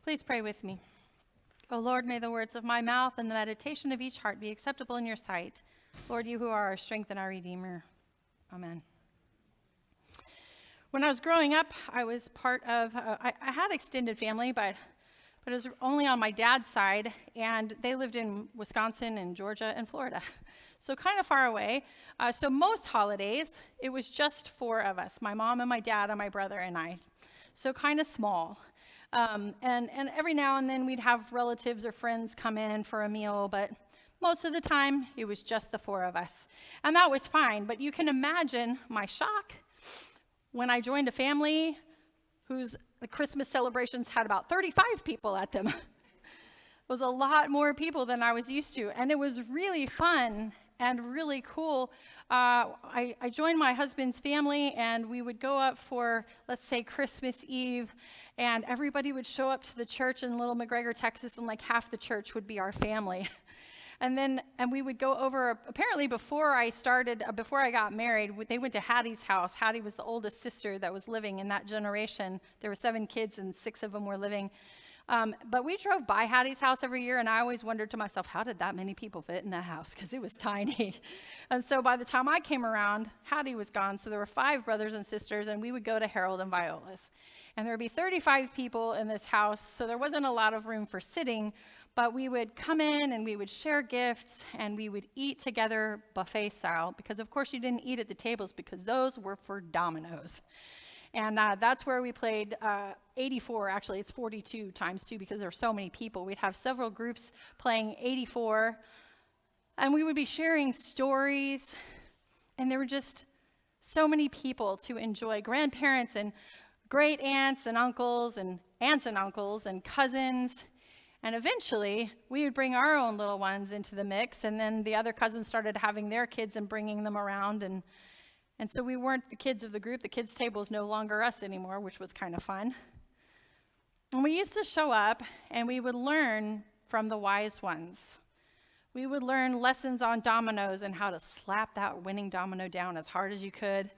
Please pray with me. O Lord, may the words of my mouth and the meditation of each heart be acceptable in your sight. Lord, you who are our strength and our Redeemer. Amen. When I was growing up, I was part of, I had extended family, but it was only on my dad's side, and they lived in Wisconsin and Georgia and Florida, so kind of far away. So most holidays, it was just four of us, my mom and my dad and my brother and I, so kind of small. And every now and then we'd have relatives or friends come in for a meal, but most of the time it was just the four of us. And that was fine, but you can imagine my shock when I joined a family whose the Christmas celebrations had about 35 people at them. It was a lot more people than I was used to, and it was really fun and really cool. I joined my husband's family, and we would go up for, let's say, Christmas Eve, and everybody would show up to the church in Little McGregor, Texas, and like half the church would be our family. And we would go over, apparently before I got married, they went to Hattie's house. Hattie was the oldest sister that was living in that generation. There were 7 kids and 6 of them were living. But we drove by Hattie's house every year, and I always wondered to myself, how did that many people fit in that house? Because it was tiny. And so by the time I came around, Hattie was gone. So there were 5 brothers and sisters, and we would go to Harold and Viola's. And there would be 35 people in this house, so there wasn't a lot of room for sitting. But we would come in and we would share gifts and we would eat together buffet style, because of course you didn't eat at the tables because those were for dominoes. And that's where we played 84, actually it's 42 times 2 because there were so many people. We'd have several groups playing 84, and we would be sharing stories, and there were just so many people to enjoy. Grandparents and great aunts and uncles and aunts and uncles and cousins. And eventually, we would bring our own little ones into the mix, and then the other cousins started having their kids and bringing them around, and so we weren't the kids of the group. The kids' table is no longer us anymore, which was kind of fun. And we used to show up, and we would learn from the wise ones. We would learn lessons on dominoes and how to slap that winning domino down as hard as you could.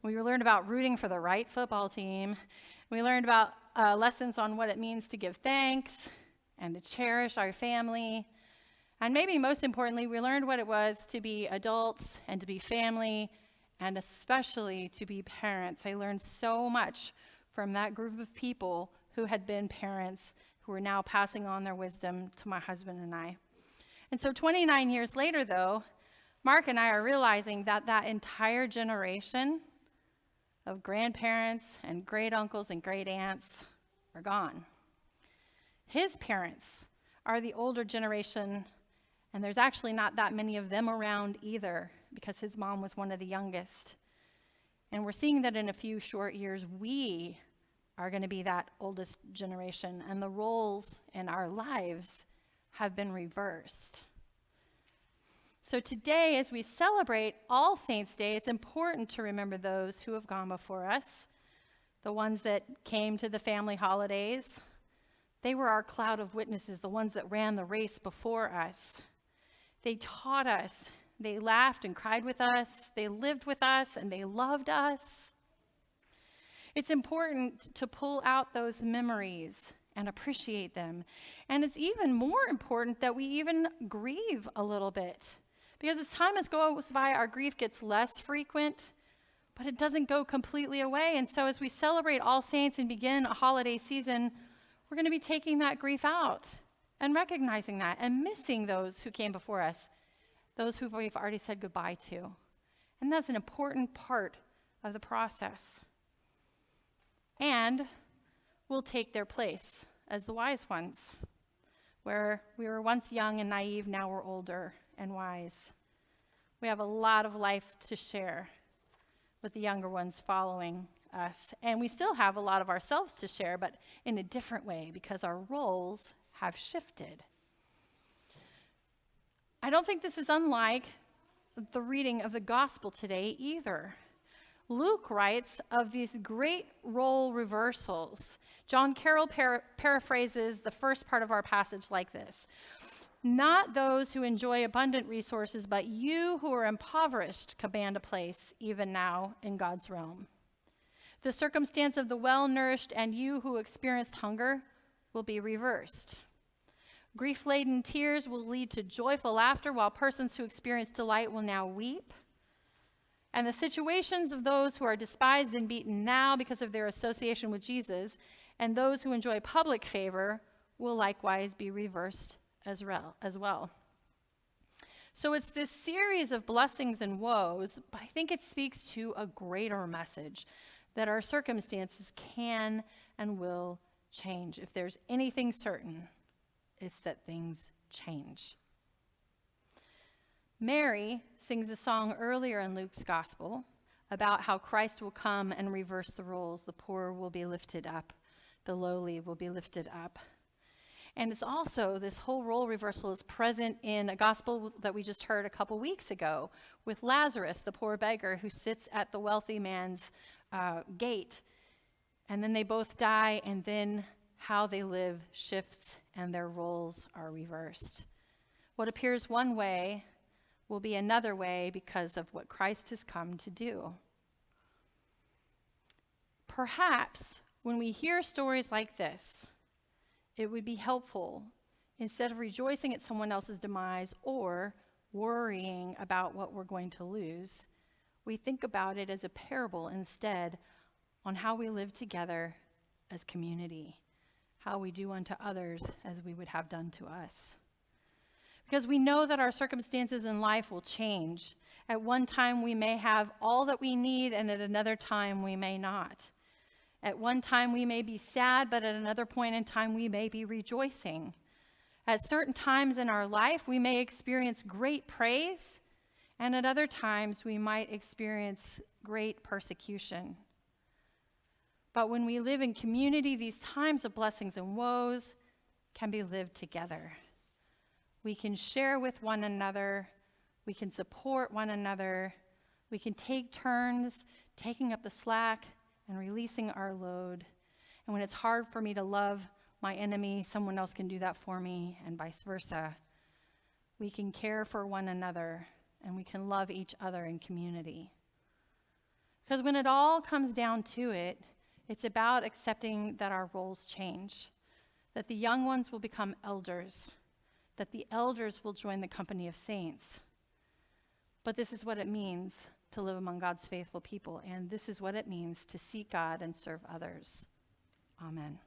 We would learn about rooting for the right football team. We learned about lessons on what it means to give thanks and to cherish our family. And maybe most importantly, we learned what it was to be adults and to be family, and especially to be parents. I learned so much from that group of people who had been parents, who are now passing on their wisdom to my husband and I. And so 29 years later, though, Mark and I are realizing that that entire generation of grandparents and great uncles and great aunts are gone. His parents are the older generation, and there's actually not that many of them around either, because his mom was one of the youngest. And we're seeing that in a few short years, we are going to be that oldest generation, and the roles in our lives have been reversed. So today, as we celebrate All Saints' Day, it's important to remember those who have gone before us, the ones that came to the family holidays. They were our cloud of witnesses, the ones that ran the race before us. They taught us. They laughed and cried with us. They lived with us, and they loved us. It's important to pull out those memories and appreciate them. And it's even more important that we even grieve a little bit. Because as time goes by, our grief gets less frequent, but it doesn't go completely away. And so as we celebrate All Saints and begin a holiday season, we're going to be taking that grief out and recognizing that and missing those who came before us, those who we've already said goodbye to. And that's an important part of the process. And we'll take their place as the wise ones, where we were once young and naive, now we're older and wise. We have a lot of life to share with the younger ones following us, and we still have a lot of ourselves to share, but in a different way, because our roles have shifted. I don't think this is unlike the reading of the gospel today either. Luke writes of these great role reversals. John Carroll paraphrases the first part of our passage like this: "Not those who enjoy abundant resources, but you who are impoverished command a place even now in God's realm. The circumstance of the well-nourished and you who experienced hunger will be reversed. Grief-laden tears will lead to joyful laughter, while persons who experience delight will now weep. And the situations of those who are despised and beaten now because of their association with Jesus, and those who enjoy public favor, will likewise be reversed as well. So it's this series of blessings and woes, but I think it speaks to a greater message, that our circumstances can and will change. If there's anything certain, it's that things change. Mary sings a song earlier in Luke's gospel about how Christ will come and reverse the roles. The poor will be lifted up. The lowly will be lifted up. And it's also, this whole role reversal is present in a gospel that we just heard a couple weeks ago with Lazarus, the poor beggar who sits at the wealthy man's gate. And then they both die, and then how they live shifts and their roles are reversed. What appears one way will be another way because of what Christ has come to do. Perhaps when we hear stories like this, it would be helpful, instead of rejoicing at someone else's demise or worrying about what we're going to lose, we think about it as a parable instead on how we live together as community, how we do unto others as we would have done to us. Because we know that our circumstances in life will change. At one time we may have all that we need, and at another time we may not. At one time we may be sad, but at another point in time we may be rejoicing. At certain times in our life we may experience great praise, and at other times we might experience great persecution. But when we live in community, these times of blessings and woes can be lived together. We can share with one another, we can support one another, we can take turns taking up the slack and releasing our load. And when it's hard for me to love my enemy, someone else can do that for me, and vice versa. We can care for one another, and we can love each other in community. Because when it all comes down to it, it's about accepting that our roles change, that the young ones will become elders, that the elders will join the company of saints. But this is what it means to live among God's faithful people, and this is what it means to seek God and serve others. Amen.